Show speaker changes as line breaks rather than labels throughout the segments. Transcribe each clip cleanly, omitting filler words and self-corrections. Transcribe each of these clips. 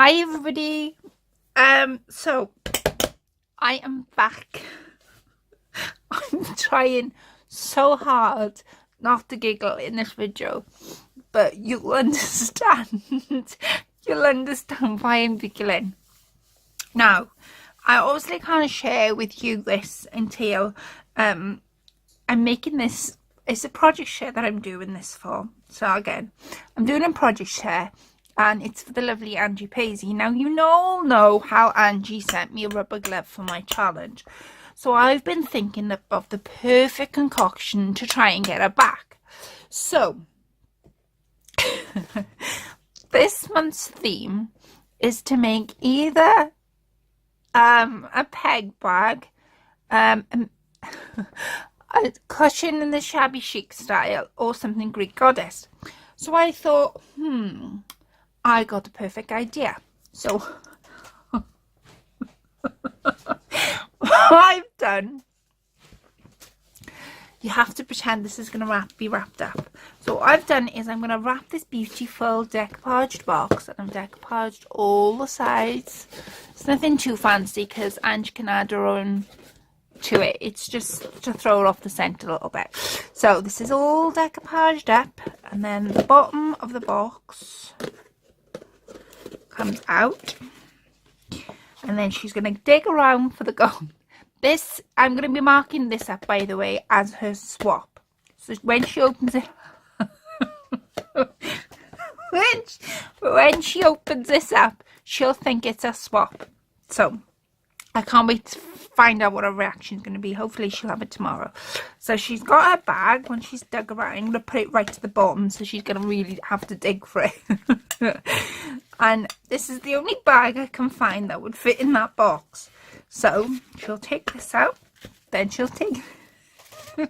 Hi everybody. So I am back. I'm trying so hard not to giggle in this video, but you'll understand. You'll understand why I'm giggling. Now, I obviously can't share with you this until I'm making this. It's a project share that I'm doing this for. So again, I'm doing a project share. And it's for the lovely Angie Paisey. Now, you all know how Angie sent me a rubber glove for my challenge. So I've been thinking of the perfect concoction to try and get her back. So, this month's theme is to make either a peg bag, a cushion in the shabby chic style, or something Greek goddess. So I thought, I got the perfect idea. So what I've done, you have to pretend this is going to be wrapped up. So what I've done is I'm going to wrap this beautiful decoupaged box, and I've decoupaged all the sides. It's nothing too fancy because Angie can add her own to it. It's just to throw it off the scent a little bit. So this is all decoupaged up, and then the bottom of the box comes out, and then she's going to dig around for the gum. This, I'm going to be marking this up, by the way, as her swap. So when she opens it, when she opens this up, she'll think it's a swap. So I can't wait to find out what her reaction is going to be. Hopefully she'll have it tomorrow. So she's got her bag. When she's dug around, I'm going to put it right to the bottom, so she's going to really have to dig for it. And this is the only bag I can find that would fit in that box. So she'll take this out, then she'll take then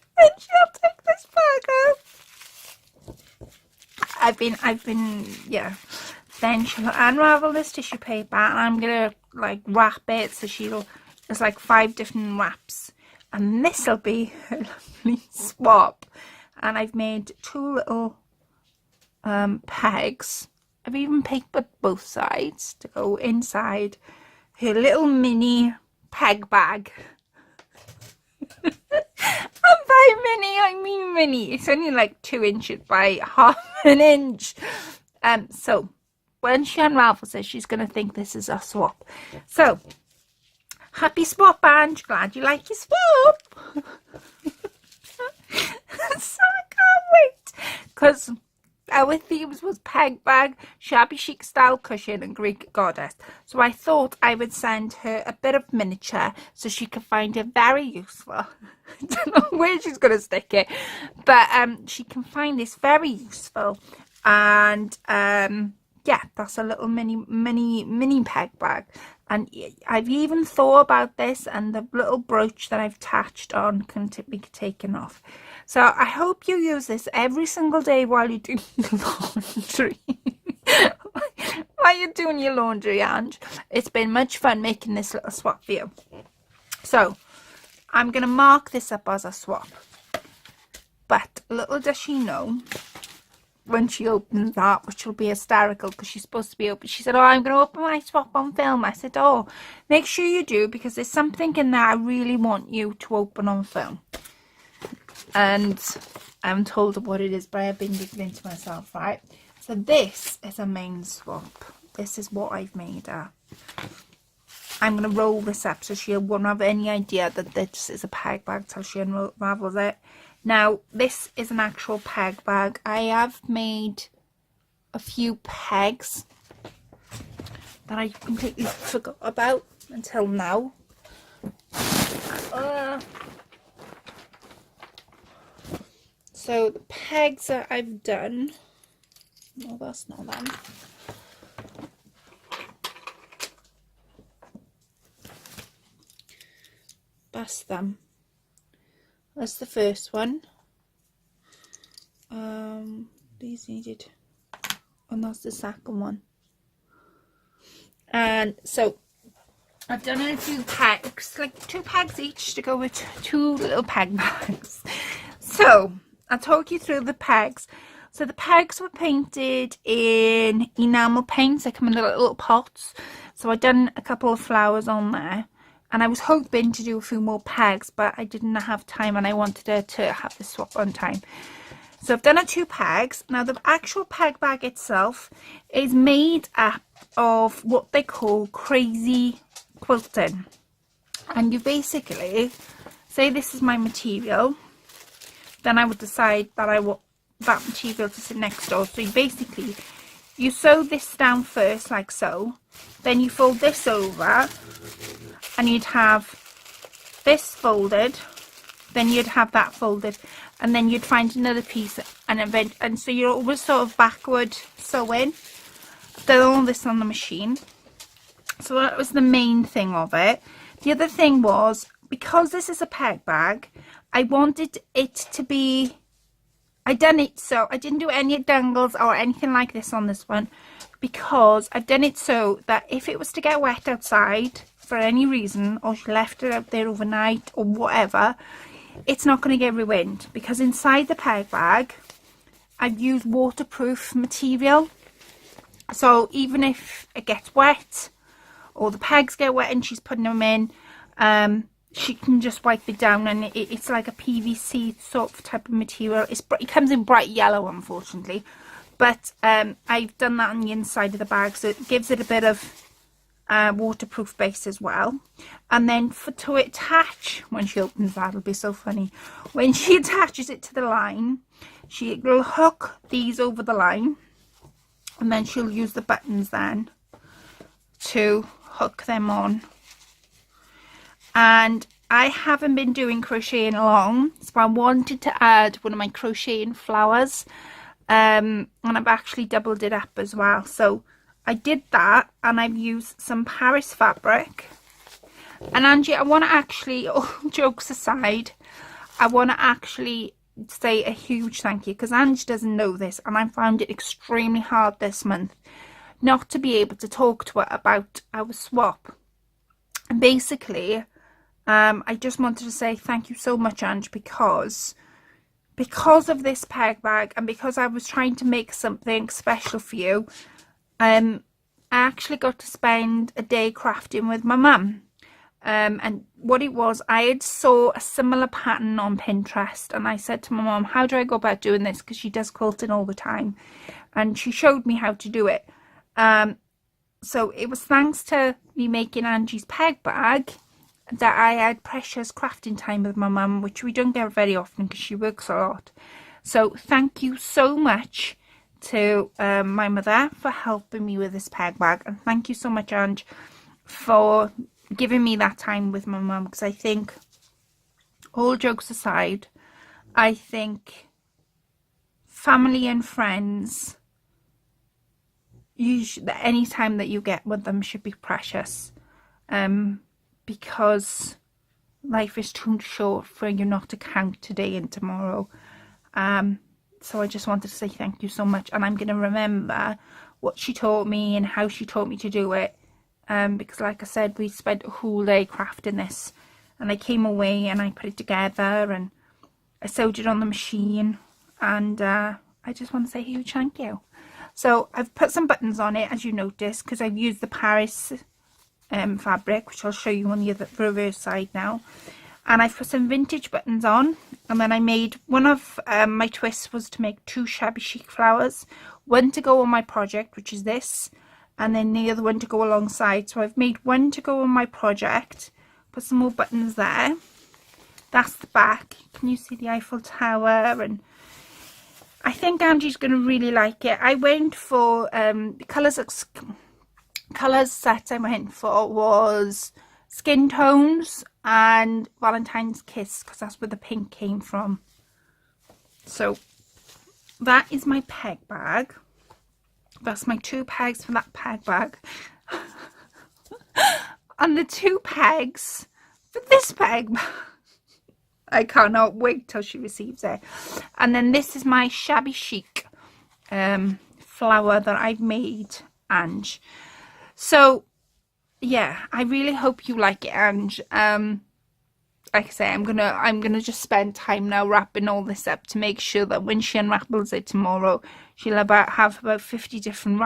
she'll take this bag out. I've been yeah. Then she'll unravel this tissue paper, and I'm gonna like wrap it so there's like 5 different wraps, and this'll be her lovely swap. And I've made 2 little pegs. I've even papered both sides to go inside her little mini peg bag. And by mini, I mean mini. It's only like 2 inches by half an inch. So when she unravels it, she's going to think this is a swap. So, happy swap, Ange. Glad you like your swap. So I can't wait. Because our themes was peg bag, shabby chic style cushion, and Greek goddess. So I thought I would send her a bit of miniature so she could find it very useful. I don't know where she's going to stick it, but she can find this very useful. And yeah, that's a little mini peg bag. And I've even thought about this, and the little brooch that I've attached on can be taken off. So I hope you use this every single day while you do your laundry. While you're doing your laundry, Ange. It's been much fun making this little swap for you. So I'm going to mark this up as a swap. But little does she know, when she opens that, which will be hysterical because she's supposed to be open. She said, oh, I'm going to open my swap on film. I said, oh, make sure you do, because there's something in there I really want you to open on film. And I haven't told her what it is, but I've been giggling to myself, right? So this is a main swap. This is what I've made her. I'm going to roll this up so she won't have any idea that this is a peg bag till she unravels it. Now, this is an actual peg bag. I have made a few pegs that I completely forgot about until now. So the pegs that I've done, no, that's not them. That's them. That's the first one. These needed, and that's the second one. And so I've done a few pegs, like 2 pegs each to go with 2 little peg bags. So I'll talk you through the pegs. So the pegs were painted in enamel paints. They come in little pots. So I'd done a couple of flowers on there. And I was hoping to do a few more pegs, but I didn't have time and I wanted her to have the swap on time. So I've done her 2 pegs. Now the actual peg bag itself is made up of what they call crazy quilting. And you basically, say this is my material, then I would decide that I want that material to sit next door. So you basically, you sew this down first like so, then you fold this over and you'd have this folded, then you'd have that folded, and then you'd find another piece and so you're always sort of backward sewing. I've done all this on the machine. So that was the main thing of it. The other thing was, because this is a peg bag, I wanted it to be, I didn't do any dangles or anything like this on this one, because I've done it so that if it was to get wet outside for any reason, or she left it out there overnight or whatever, it's not going to get ruined, because inside the peg bag I've used waterproof material. So even if it gets wet or the pegs get wet and she's putting them in, she can just wipe it down, and it's like a PVC sort of type of material. It comes in bright yellow, unfortunately, but I've done that on the inside of the bag, so it gives it a bit of waterproof base as well. And then to attach, when she opens that, it'll be so funny, when she attaches it to the line, she will hook these over the line, and then she'll use the buttons then to hook them on. And I haven't been doing crocheting long, so I wanted to add one of my crocheting flowers, and I've actually doubled it up as well. So I did that, and I've used some Paris fabric. And Angie, I want to actually, all jokes aside, I want to actually say a huge thank you, because Angie doesn't know this, and I found it extremely hard this month not to be able to talk to her about our swap. And basically, I just wanted to say thank you so much, Ange, because of this peg bag, and because I was trying to make something special for you, I actually got to spend a day crafting with my mum. And what it was, I had saw a similar pattern on Pinterest, and I said to my mum, how do I go about doing this, because she does quilting all the time, and she showed me how to do it. So it was thanks to me making Angie's peg bag that I had precious crafting time with my mum, which we don't get very often because she works a lot. So thank you so much to my mother for helping me with this peg bag, and thank you so much, Ange, for giving me that time with my mum, because I think, all jokes aside, I think family and friends, any time that you get with them should be precious, because life is too short for you not to count today and tomorrow. So I just wanted to say thank you so much, and I'm going to remember what she taught me and how she taught me to do it, because like I said, we spent a whole day crafting this, and I came away and I put it together and I sewed it on the machine, and I just want to say a huge thank you. So I've put some buttons on it, as you notice, because I've used the Paris fabric, which I'll show you on the other reverse side now. And I've put some vintage buttons on, and then I made one of my twists was to make 2 shabby chic flowers, one to go on my project, which is this, and then the other one to go alongside. So I've made one to go on my project, put some more buttons there. That's the back. Can you see the Eiffel Tower? And I think Angie's going to really like it. I went for the colours set I went for was Skin Tones and Valentine's Kiss, because that's where the pink came from. So that is my peg bag. That's my 2 pegs for that peg bag. And the 2 pegs for this peg bag. I cannot wait till she receives it. And then this is my shabby chic flower that I've made, Ange. So yeah, I really hope you like it, Ange. like I say, I'm gonna just spend time now wrapping all this up to make sure that when she unwraps it tomorrow, she'll have about 50 different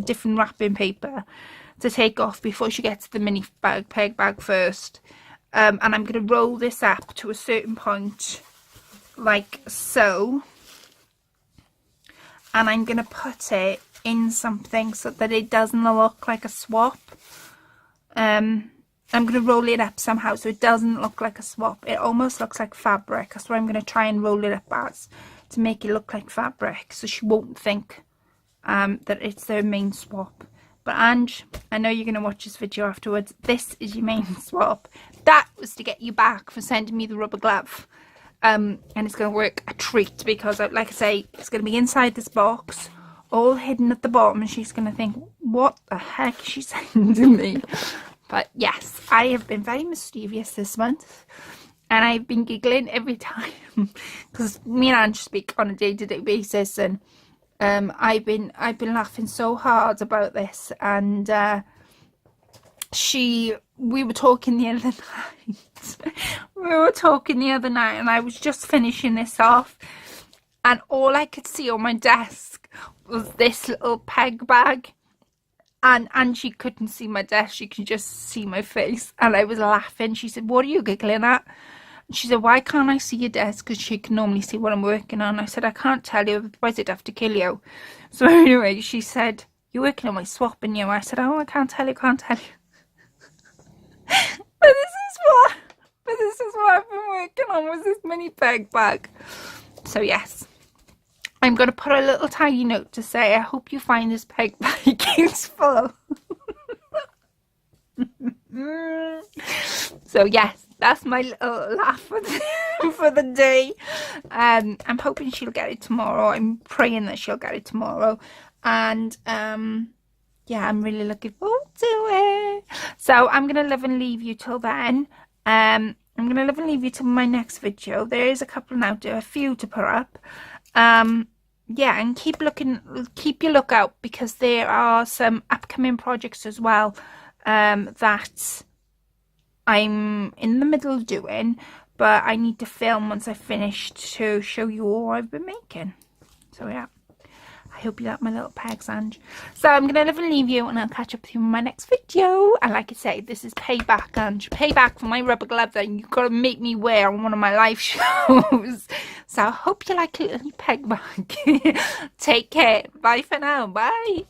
different wrapping paper to take off before she gets the mini peg bag first. And I'm gonna roll this up to a certain point, like so, and I'm gonna put it in something so that it doesn't look like a swap. I'm going to roll it up somehow so it doesn't look like a swap. It almost looks like fabric. That's what I'm going to try and roll it up as, to make it look like fabric, so she won't think that it's their main swap. But Ange, I know you're going to watch this video afterwards. This is your main swap. That was to get you back for sending me the rubber glove. And it's going to work a treat because, like I say, it's going to be inside this box, all hidden at the bottom, and she's going to think, what the heck is she sending me? But yes, I have been very mischievous this month, and I've been giggling every time because me and Ange speak on a day-to-day basis, and I've been laughing so hard about this. And we were talking the other night. And I was just finishing this off, and all I could see on my desk was this little peg bag. And Angie couldn't see my desk, she could just see my face, and I was laughing. She said, what are you giggling at? And she said, why can't I see your desk? Because she can normally see what I'm working on. I said, I can't tell you, otherwise I'd have to kill you. So anyway, she said, you're working on my swap, and you? I said, oh, I can't tell you. But this is what I've been working on, was this mini peg bag. So yes, I'm going to put a little tiny note to say, I hope you find this peg bag useful. So yes, that's my little laugh for the day. I'm hoping she'll get it tomorrow. I'm praying that she'll get it tomorrow. And yeah, I'm really looking forward to it. So I'm going to live and leave you till then. I'm going to live and leave you till my next video. There is a few to put up. Yeah, and keep your lookout, because there are some upcoming projects as well that I'm in the middle of doing, but I need to film once I've finished to show you all I've been making. So yeah, I hope you like my little pegs, Ange. So I'm going to live and leave you, and I'll catch up with you in my next video. And like I say, this is payback, Ange. Payback for my rubber glove that you've got to make me wear on one of my live shows. So I hope you like a little peg bag. Take care. Bye for now. Bye.